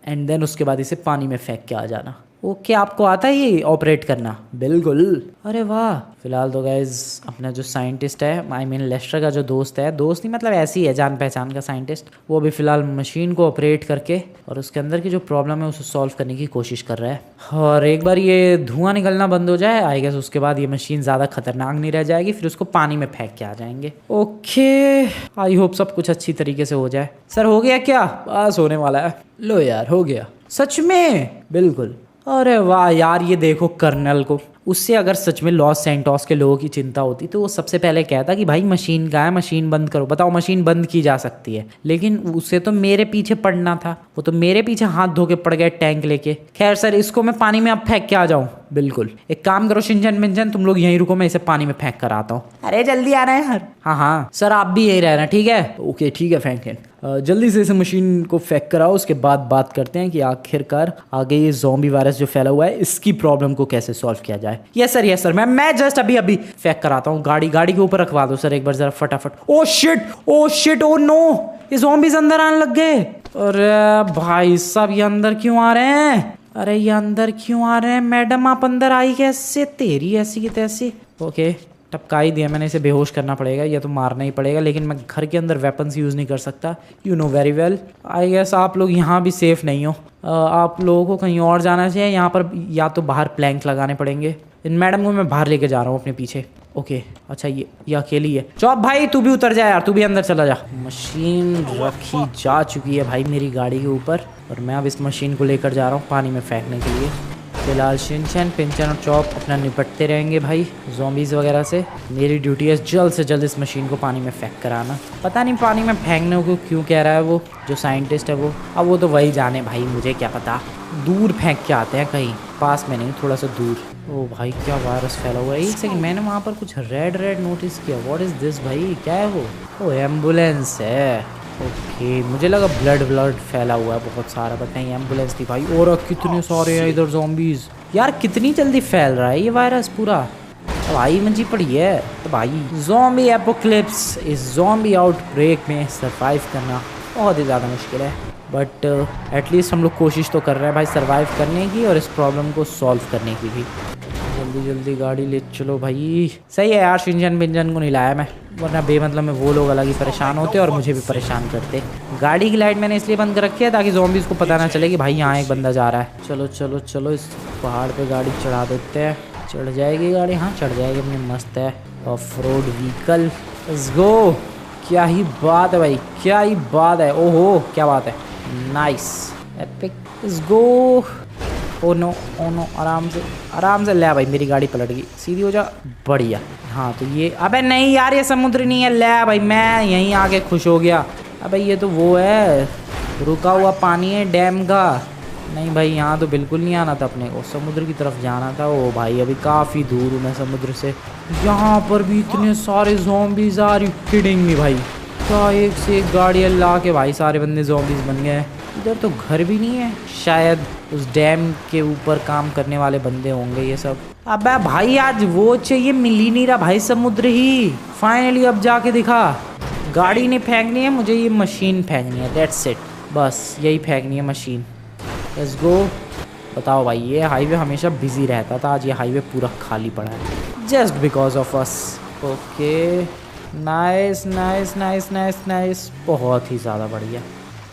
एंड देन उसके बाद इसे पानी में फेंक के आ जाना। ओके, आपको आता है ये ऑपरेट करना? बिल्कुल। अरे वाह। फिलहाल तो गाइज अपना जो साइंटिस्ट है, आई मीन लेस्टर का जो दोस्त है, दोस्त नहीं मतलब ऐसी है जान पहचान का साइंटिस्ट, वो अभी फिलहाल मशीन को ऑपरेट करके और उसके अंदर की जो प्रॉब्लम है उसे सॉल्व करने की कोशिश कर रहा है। और एक बार ये धुआं निकलना बंद हो जाए आई गेस, उसके बाद ये मशीन ज़्यादा खतरनाक नहीं रह जाएगी, फिर उसको पानी में फेंक के आ जाएंगे। ओके, आई होप सब कुछ अच्छी तरीके से हो जाए। सर हो गया क्या? बस होने वाला है। लो यार, हो गया सच में? बिल्कुल। अरे वाह यार, ये देखो कर्नल को, उससे अगर सच में लॉस सैंटोस के लोगों की चिंता होती तो वो सबसे पहले कहता कि भाई मशीन कहाँ है, मशीन बंद करो। बताओ, मशीन बंद की जा सकती है, लेकिन उसे तो मेरे पीछे पड़ना था, वो तो मेरे पीछे हाथ धो के पड़ गए टैंक लेके। खैर सर, इसको मैं पानी में अब फेंक के आ जाऊँ? बिल्कुल। एक काम करो शिनचैन मिंचैन, तुम लोग यहीं रुको, मैं इसे पानी में फेंक कर आता हूँ। अरे जल्दी आ रहा है यार। हाँ सर, आप भी यहीं रहना, ठीक है? ओके ठीक है फ्रैंकलिन, जल्दी से इस मशीन को फेंक कर आओ, उसके बाद बात करते हैं कि आखिरकार आगे ये ज़ॉम्बी वायरस जो फैला हुआ है इसकी प्रॉब्लम को कैसे सॉल्व किया जाए। यस सर, मैं जस्ट अभी फेंक कर आता हूँ। गाड़ी के ऊपर रखवा दो सर एक बार जरा फटाफट। ओ शिट, ओ नो, ये ज़ॉम्बीज़ अंदर आने लग गए। अरे भाई साहब, ये अंदर क्यों आ रहे हैं? अरे ये अंदर क्यों आ रहे हैं? मैडम आप अंदर आई कैसे? तेरी ऐसी की तैसी। ओके, टपका ही दिया मैंने, इसे बेहोश करना पड़ेगा या तो मारना ही पड़ेगा, लेकिन मैं घर के अंदर वेपन्स यूज़ नहीं कर सकता, you know very well. I guess आप लोग यहाँ भी सेफ़ नहीं हो, आप लोगों को कहीं और जाना चाहिए। यहाँ पर या तो बाहर प्लैंक लगाने पड़ेंगे। इन मैडम को मैं बाहर लेके जा रहा हूँ अपने पीछे। ओके अच्छा ये अकेली है। चौप भाई तू भी उतर जा यार, तू भी अंदर चला जा। मशीन रखी जा चुकी है भाई मेरी गाड़ी के ऊपर और मैं अब इस मशीन को लेकर जा रहा हूँ पानी में फेंकने के लिए। फिलहाल शिनचैन, पिंचन और चॉप अपना निपटते रहेंगे भाई ज़ॉम्बीज़ वगैरह से। मेरी ड्यूटी है जल्द से जल्द इस मशीन को पानी में फेंक कर आना। पता नहीं पानी में फेंकने को क्यों कह रहा है वो जो साइंटिस्ट है वो, अब वो तो वही जाने भाई, मुझे क्या पता। दूर फेंक के आते हैं कहीं, पास में नहीं, थोड़ा सा दूर। ओ भाई क्या वायरस फैला हुआ है। एक सेकंड, मैंने वहाँ पर कुछ रेड नोटिस किया। व्हाट इज़ दिस भाई, क्या है वो? ओ एम्बुलेंस है। ओके मुझे लगा ब्लड फैला हुआ है बहुत सारा, बट नहीं एम्बुलेंस थी भाई। और कितने सारे हैं इधर ज़ॉम्बीज़। यार कितनी जल्दी फैल रहा है ये वायरस पूरा। भाई मंजी पड़ी है तो भाई। ज़ॉम्बी एपोकलिप्स, इस ज़ॉम्बी आउटब्रेक में सर्वाइव करना बहुत ही ज़्यादा मुश्किल है, बट एटलीस्ट हम लोग कोशिश तो कर रहे हैं भाई सर्वाइव करने की और इस प्रॉब्लम को सॉल्व करने की भी। जल्दी गाड़ी ले चलो भाई। सही है यार, शिनचैन पिंचन को नहीं लाया मैं, वरना बेमतलब में वो लोग अलग ही परेशान होते और मुझे भी परेशान करते। गाड़ी की लाइट मैंने इसलिए बंद कर रखी है ताकि ज़ॉम्बीज़ को पता ना चले कि भाई यहाँ एक बंदा जा रहा है। चलो इस पहाड़ पे गाड़ी चढ़ा देते हैं। चढ़ जाएगी गाड़ी, हाँ चढ़ जाएगी अपनी, मस्त है। Of road vehicle, let's go. क्या ही बात है भाई, क्या ही बात है। ओहो क्या बात है, nice epic, let's go. Oh no आराम से ले भाई, मेरी गाड़ी पलट गई, सीधी हो जा, बढ़िया। हाँ तो ये, अबे नहीं यार ये समुद्र नहीं है, ले भाई मैं यहीं आके खुश हो गया। अबे ये तो वो है रुका हुआ पानी है डैम का। नहीं भाई यहाँ तो बिल्कुल नहीं आना था अपने को, समुद्र की तरफ जाना था। ओ भाई अभी काफ़ी दूर हूँ मैं समुद्र से। यहाँ पर भी इतने सारे zombies, are you kidding me भाई। क्या एक से एक गाड़ियाँ ला के भाई सारे बंदे ज़ॉम्बीज़ बन गए। इधर तो घर भी नहीं है, शायद उस डैम के ऊपर काम करने वाले बंदे होंगे ये सब। अबे भाई आज वो चाहिए, मिल ही नहीं रहा भाई समुद्र ही। फाइनली अब जाके दिखा। गाड़ी नहीं फेंकनी है मुझे, ये मशीन फेंकनी है, दैट्स इट, बस यही फेंकनी है मशीन। Let's go. बताओ भाई ये हाईवे हमेशा बिजी रहता था, आज ये हाईवे पूरा खाली पड़ा है just because of us. Okay nice, बहुत ही ज़्यादा बढ़िया।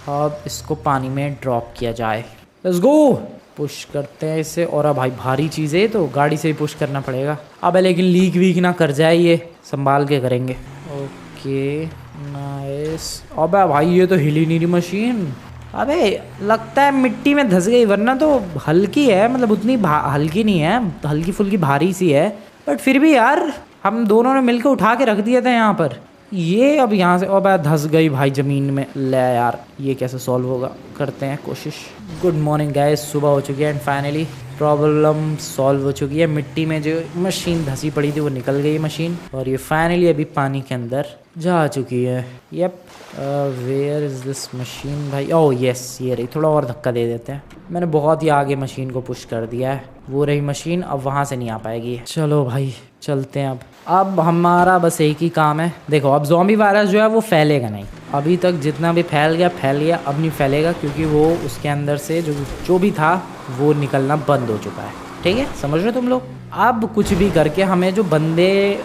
अब इसको पानी में ड्रॉप किया जाए। लेट्स गो, पुश करते हैं इसे। और अब भाई भारी चीज़ है तो गाड़ी से ही पुश करना पड़ेगा। अब लेकिन लीक वीक ना कर जाए, ये संभाल के करेंगे। Okay nice. अबे भाई ये तो हिली नहीं रही मशीन। अबे लगता है मिट्टी में धंस गई, वरना तो हल्की है, मतलब उतनी हल्की नहीं है, हल्की फुल्की भारी सी है, बट फिर भी यार हम दोनों ने मिलकर उठा के रख दिया था यहाँ पर। ये अब यहाँ से, अब धंस गई भाई ज़मीन में। ले यार ये कैसे सॉल्व होगा, करते हैं कोशिश। गुड मॉर्निंग गाइस, सुबह हो चुकी है एंड फाइनली प्रॉब्लम सॉल्व हो चुकी है। मिट्टी में जो मशीन धंसी पड़ी थी वो निकल गई मशीन, और ये फाइनली अभी पानी के अंदर जा चुकी है। Yep, where is this machine भाई? ओह यस ये रही, थोड़ा और धक्का दे देते हैं। मैंने बहुत ही आगे मशीन को पुश कर दिया है, वो रही मशीन, अब वहाँ से नहीं आ पाएगी। चलो भाई चलते हैं। अब हमारा बस एक ही काम है। देखो अब ज़ॉम्बी वायरस जो है वो फैलेगा नहीं, अभी तक जितना भी फैल गया, अब नहीं फैलेगा, क्योंकि वो उसके अंदर से जो भी था वो निकलना बंद हो चुका है। ठीक है, समझ रहे हो तुम लोग? अब कुछ भी करके हमें जो बंदे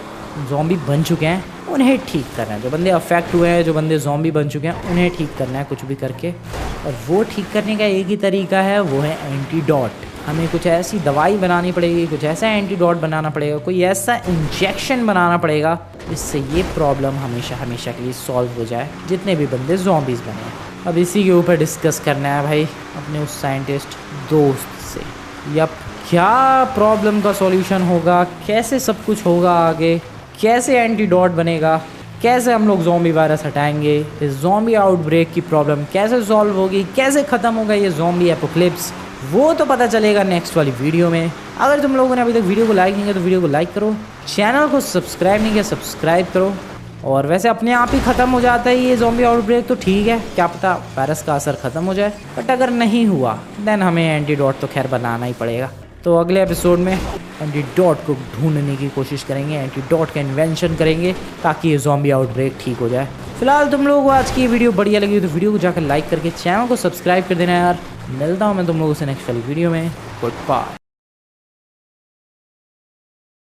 ज़ॉम्बी बन चुके हैं उन्हें ठीक करना है, जो बंदे अफेक्ट हुए हैं, जो बंदे ज़ॉम्बी बन चुके हैं उन्हें ठीक करना है कुछ भी करके। और वो ठीक करने का एक ही तरीका है, वो है एंटीडोट। हमें कुछ ऐसी दवाई बनानी पड़ेगी, कुछ ऐसा एंटीडोट बनाना पड़ेगा, कोई ऐसा इंजेक्शन बनाना पड़ेगा जिससे ये प्रॉब्लम हमेशा के लिए सॉल्व हो जाए, जितने भी बंदे ज़ॉम्बीज़ बने हैं। अब इसी के ऊपर डिस्कस करना है भाई अपने उस साइंटिस्ट दोस्त से। यप, क्या प्रॉब्लम का सॉल्यूशन होगा, कैसे सब कुछ होगा आगे, कैसे एंटीडोट बनेगा, कैसे हम लोग ज़ॉम्बी वायरस हटाएंगे, इस ज़ॉम्बी आउटब्रेक की प्रॉब्लम कैसे सॉल्व होगी, कैसे ख़त्म होगा ये ज़ॉम्बी एपोकलिप्स, वो तो पता चलेगा नेक्स्ट वाली वीडियो में। अगर तुम लोगों ने अभी तक वीडियो को लाइक नहीं किया तो वीडियो को लाइक करो, चैनल को सब्सक्राइब नहीं किया सब्सक्राइब करो। और वैसे अपने आप ही ख़त्म हो जाता है ये ज़ॉम्बी आउटब्रेक तो ठीक है, क्या पता वायरस का असर ख़त्म हो जाए, बट अगर नहीं हुआ देन हमें एंटीडोट तो खैर बनाना ही पड़ेगा। तो अगले एपिसोड में एंटीडोट को ढूंढने की कोशिश करेंगे, एंटीडोट का इन्वेंशन करेंगे ताकि ये ज़ॉम्बी आउटब्रेक ठीक हो जाए। फिलहाल तुम लोगों को आज की ये वीडियो बढ़िया लगी तो वीडियो को जाकर लाइक करके चैनल को सब्सक्राइब कर देना यार। मिलता हूँ मैं तुम लोगों से नेक्स्ट वाली वीडियो में। Good bye.